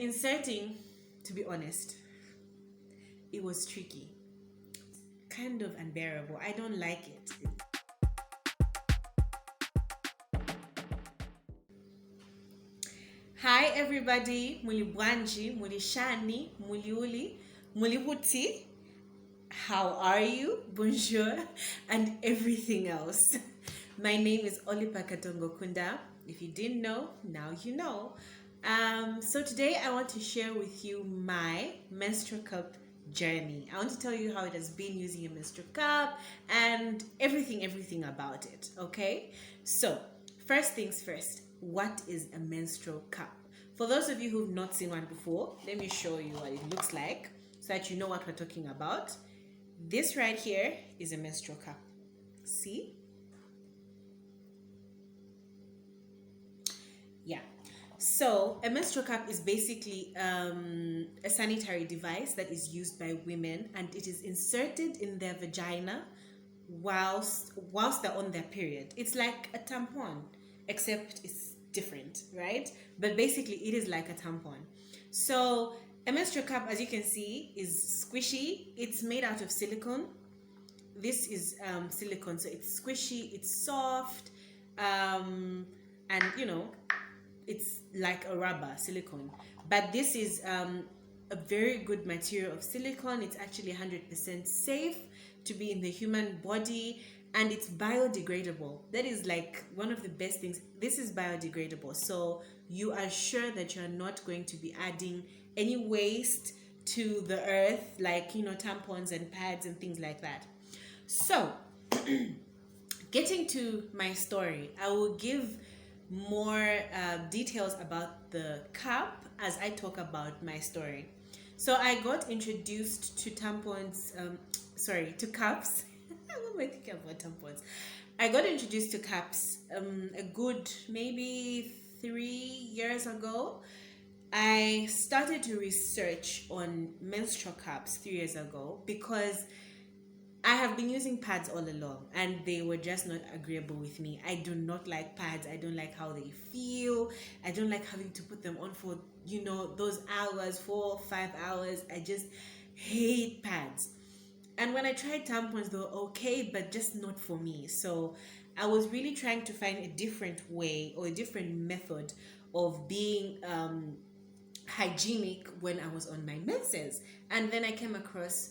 inserting, to be honest, it was tricky, kind of unbearable. I don't like it. Hi everybody, muli bwanji, muli shani, muli uli, muli huti. How are you? Bonjour, and everything else. My name is Olipa Katongo Kunda. If you didn't know, now you know. So today I want to share with you my menstrual cup journey. I want to tell you how it has been using a menstrual cup and everything about it. Okay? So, first things first, what is a menstrual cup? For those of you who've not seen one before, let me show you what it looks like so that you know what we're talking about. This right here is a menstrual cup. See? Yeah. So a menstrual cup is basically a sanitary device that is used by women, and it is inserted in their vagina whilst they're on their period. It's like a tampon, except it's different, right? But basically it is like a tampon. So a menstrual cup, as you can see, is squishy. It's made out of silicone. This is silicone, so it's squishy, it's soft, and you know, it's like a rubber silicone. But this is a very good material of silicone. It's actually 100% safe to be in the human body, and it's biodegradable. That is like one of the best things. This is biodegradable, so you are sure that you're not going to be adding any waste to the earth, like, you know, tampons and pads and things like that. So getting to my story, I will give more details about the cup as I talk about my story. So I got introduced to tampons, to cups. What am I thinking about tampons? I got introduced to cups a good maybe 3 years ago. I started to research on menstrual cups 3 years ago because I have been using pads all along and they were just not agreeable with me. I do not like pads. I don't like how they feel. I don't like having to put them on for, you know, those hours, 4 5 hours. I just hate pads. And when I tried tampons, they were okay, but just not for me. So I was really trying to find a different way or a different method of being hygienic when I was on my menses. And then I came across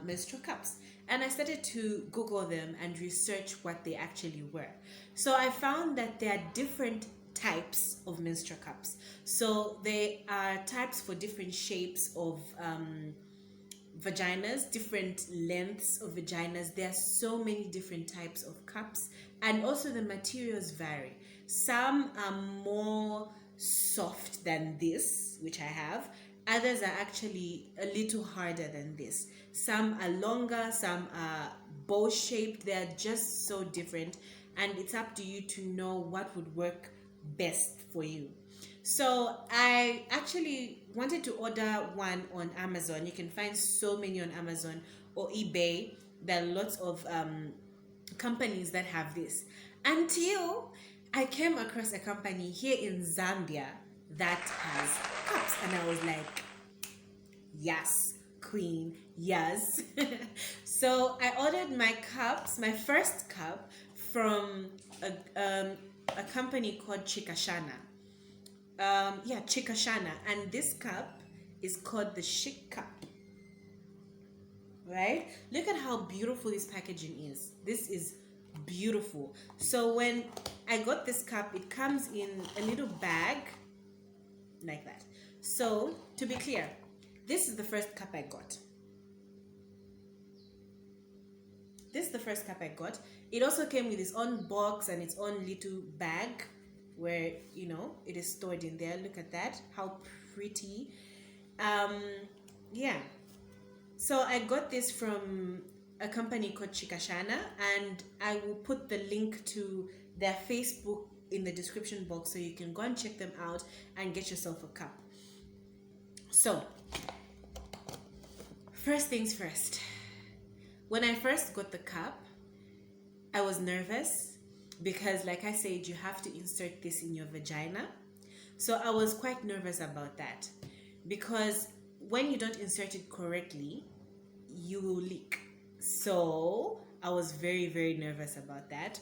menstrual cups, and I started to Google them and research what they actually were. So I found that there are different types of menstrual cups. So there are types for different shapes of vaginas, different lengths of vaginas. There are so many different types of cups, and also the materials vary. Some are more soft than this, which I have. Others are actually a little harder than this. Some are longer, some are bow shaped. They are just so different, and it's up to you to know what would work best for you. So I actually wanted to order one on Amazon. You can find so many on Amazon or eBay. There are lots of companies that have this, until I came across a company here in Zambia that has cups, and I was like, yes, queen, yes. So I ordered my cups, my first cup, from a company called Chikashana. Chikashana, and this cup is called the Chic Cup. Right? Look at how beautiful this packaging is. This is beautiful. So when I got this cup, it comes in a little bag like that. So to be clear, this is the first cup I got. This is the first cup I got. It also came with its own box and its own little bag where, you know, it is stored in there. Look at that, how pretty. Yeah, so I got this from a company called Chikashana, and I will put the link to their Facebook in the description box so you can go and check them out and get yourself a cup. So first things first, when I first got the cup, I was nervous because, like I said, you have to insert this in your vagina. So I was quite nervous about that. because when you don't insert it correctly, you will leak. So I was very, very nervous about that.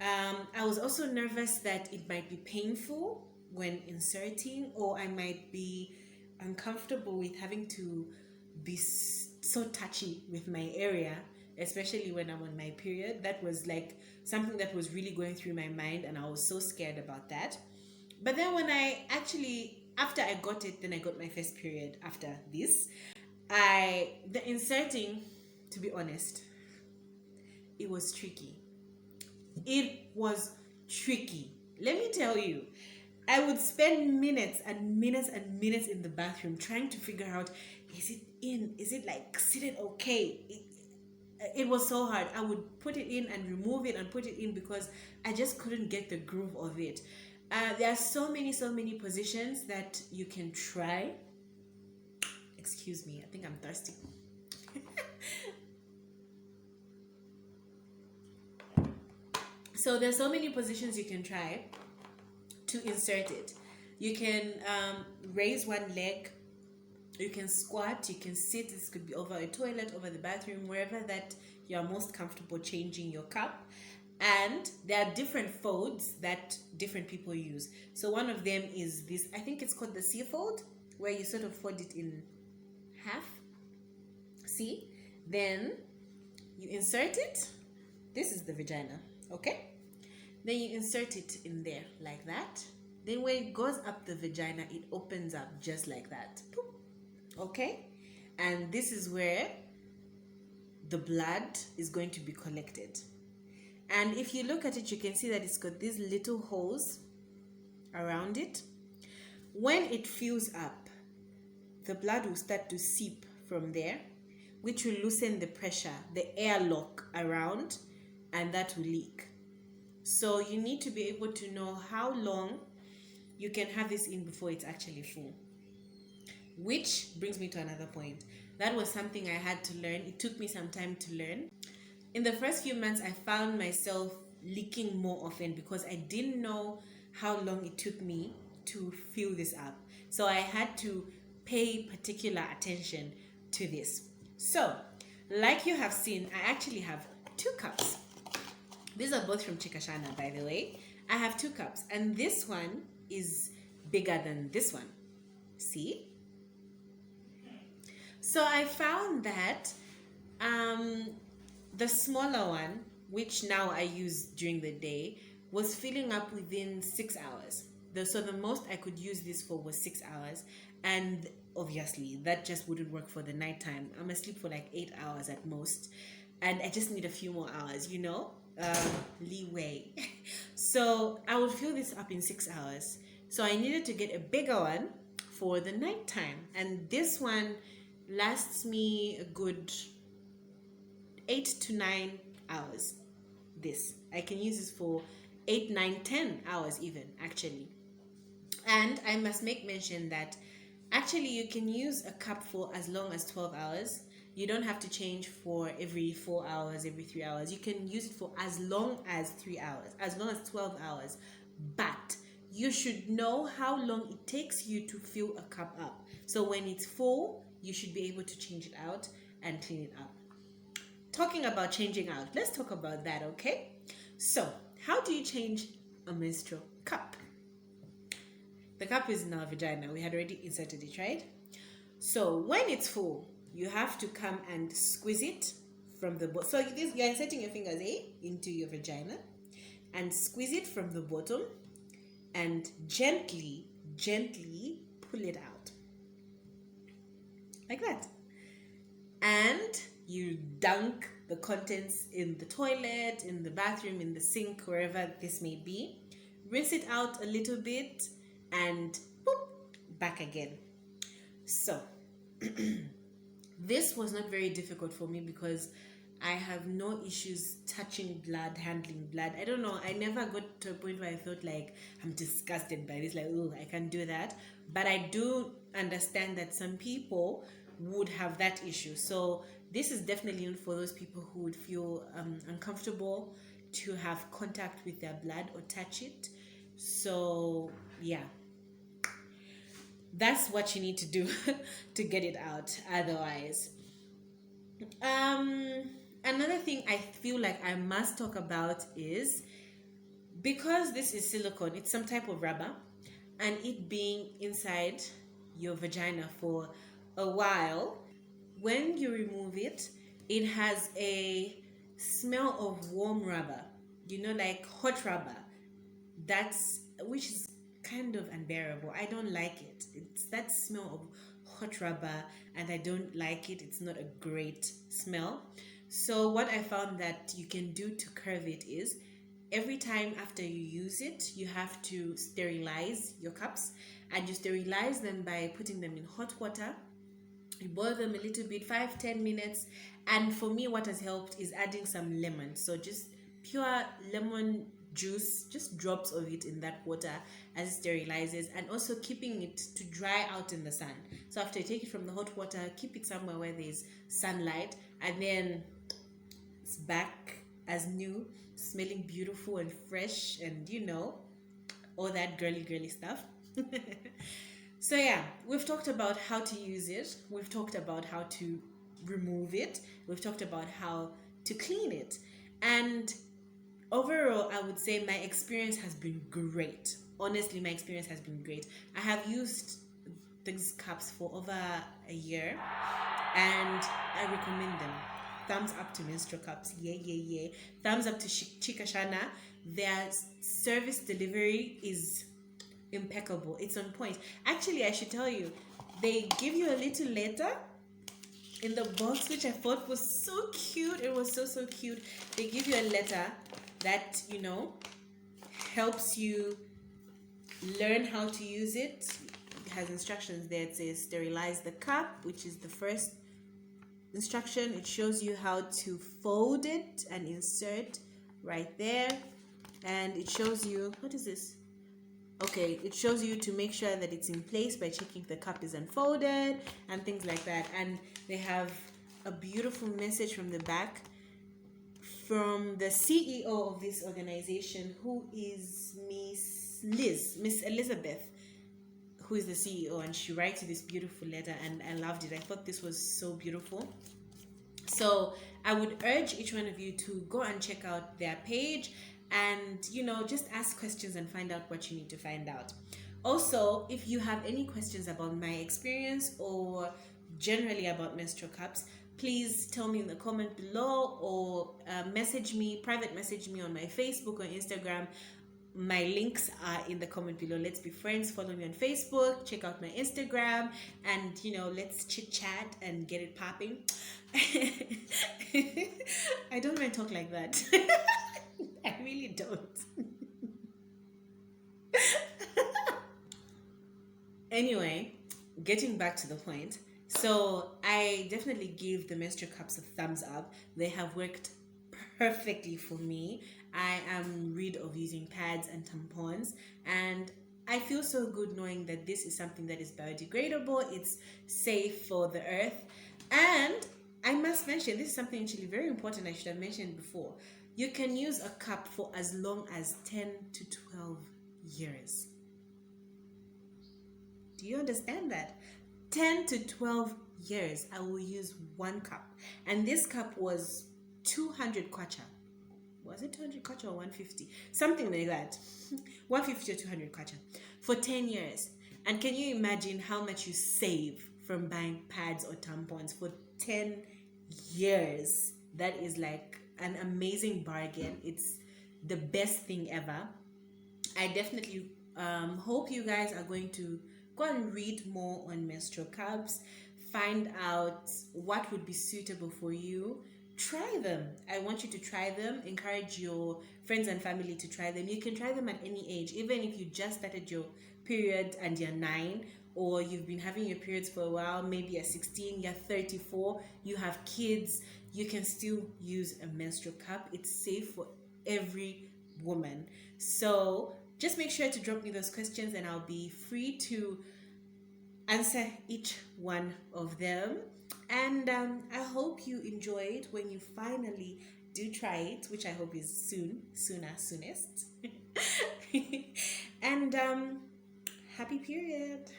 I was also nervous that it might be painful when inserting, or I might be uncomfortable with having to be so touchy with my area, especially when I'm on my period. That was like something that was really going through my mind, and I was so scared about that. But then when I actually, after I got it, then I got my first period after this. The inserting, to be honest, it was tricky. It was tricky. Let me tell you, I would spend minutes and minutes and minutes in the bathroom trying to figure out, is it in? Is it like seated okay? It was so hard. I would put it in and remove it and put it in because I just couldn't get the groove of it. There are so many positions that you can try. Excuse me, I think I'm thirsty. So there's so many positions you can try to insert it. You can raise one leg, you can squat, you can sit. This could be over a toilet, over the bathroom, wherever that you're most comfortable changing your cup. And there are different folds that different people use. So one of them is this, I think it's called the C fold, where you sort of fold it in half. See? Then you insert it. This is the vagina, okay? Then you insert it in there like that. Then when it goes up the vagina, it opens up just like that. Okay? And this is where the blood is going to be collected. And if you look at it, you can see that it's got these little holes around it. When it fills up, the blood will start to seep from there, which will loosen the pressure, the airlock around, and that will leak. So you need to be able to know how long you can have this in before it's actually full. Which brings me to another point. That was something I had to learn. It took me some time to learn. In the first few months, I found myself leaking more often because I didn't know how long it took me to fill this up. So I had to pay particular attention to this. So, like you have seen, I actually have 2 cups. These are both from Chikashana, by the way. I have 2 cups, and this one is bigger than this one. See? So I found that the smaller one, which now I use during the day, was filling up within 6 hours. So the most I could use this for was 6 hours. And obviously, that just wouldn't work for the nighttime. I'm asleep for like 8 hours at most. And I just need a few more hours, leeway. So I would fill this up in 6 hours. So I needed to get a bigger one for the nighttime. And this one lasts me a good 8 to 9 hours. I can use this for 8, 9, 10 hours even, actually. And I must make mention that actually you can use a cup for as long as 12 hours. You don't have to change for every 4 hours, every 3 hours. You can use it for as long as 3 hours, as long as 12 hours. But you should know how long it takes you to fill a cup up. So when it's full, you should be able to change it out and clean it up. Talking about changing out, let's talk about that, okay? So, how do you change a menstrual cup? The cup is in our vagina. We had already inserted it, right? So, when it's full, you have to come and squeeze it from the bottom. So, you're inserting your fingers, into your vagina and squeeze it from the bottom and gently pull it out. Like that. And you dunk the contents in the toilet, in the bathroom, in the sink, wherever this may be. Rinse it out a little bit and boop, back again. So, this was not very difficult for me because I have no issues touching blood, handling blood. I don't know. I never got to a point where I felt like I'm disgusted by this, like, oh, I can't do that. But I do understand that some people would have that issue. So this is definitely not for those people who would feel uncomfortable to have contact with their blood or touch it. So yeah. That's what you need to do to get it out. Otherwise, um, another thing I feel like I must talk about is, because this is silicone, it's some type of rubber, and it being inside your vagina for a while, when you remove it, it has a smell of warm rubber, like hot rubber. That's which is kind of unbearable. I don't like it. It's that smell of hot rubber, and I don't like it. It's not a great smell. So what I found that you can do to curve it is, every time after you use it, you have to sterilize your cups, and you sterilize them by putting them in hot water. You boil them a little bit, 5-10 minutes. And for me, what has helped is adding some lemon. So just pure lemon juice, just drops of it in that water as it sterilizes, and also keeping it to dry out in the sun. So after you take it from the hot water, keep it somewhere where there's sunlight, and then it's back as new, smelling beautiful and fresh, and all that girly stuff. So yeah, we've talked about how to use it. We've talked about how to remove it. We've talked about how to clean it. And overall, I would say my experience has been great. Honestly, my experience has been great. I have used these cups for over a year, and I recommend them. Thumbs up to Menstrual Cups. Yeah, yeah, yeah. Thumbs up to Chikashana. Their service delivery is impeccable. It's on point. Actually, I should tell you, they give you a little letter in the box, which I thought was so cute. It was so, so cute. They give you a letter that, helps you learn how to use it. It has instructions there. It says sterilize the cup, which is the first instruction. It shows you how to fold it and insert right there. And it shows you, what is this? Okay, it shows you to make sure that it's in place by checking if the cup is unfolded and things like that. And they have a beautiful message from the back from the CEO of this organization, who is Miss Elizabeth, who is the CEO, and she writes this beautiful letter, and I loved it. I thought this was so beautiful. So I would urge each one of you to go and check out their page, and just ask questions and find out what you need to find out. Also, if you have any questions about my experience or generally about menstrual cups, please tell me in the comment below, or private message me on my Facebook or Instagram. My links are in the comment below. Let's be friends. Follow me on Facebook, check out my Instagram, and let's chit chat and get it popping. I don't want to talk like that. I really don't. Anyway, getting back to the point. So I definitely give the menstrual cups a thumbs up. They have worked perfectly for me. I am rid of using pads and tampons, and I feel so good knowing that this is something that is biodegradable, it's safe for the earth, and I must mention, this is something actually very important I should have mentioned before. You can use a cup for as long as 10 to 12 years. Do you understand that? 10 to 12 years, I will use one cup. And this cup was 200 kwacha. Was it 200 kwacha or 150? Something like that. 150 or 200 kwacha for 10 years. And can you imagine how much you save from buying pads or tampons for 10 years? That is like an amazing bargain. It's the best thing ever. I definitely hope you guys are going to go and read more on menstrual cups, find out what would be suitable for you. Try them. I want you to try them. Encourage your friends and family to try them. You can try them at any age, even if you just started your period and you're 9, or you've been having your periods for a while, maybe you're 16, you're 34, you have kids, you can still use a menstrual cup. It's safe for every woman. So just make sure to drop me those questions, and I'll be free to answer each one of them. And I hope you enjoy it when you finally do try it, which I hope is soonest. And happy period.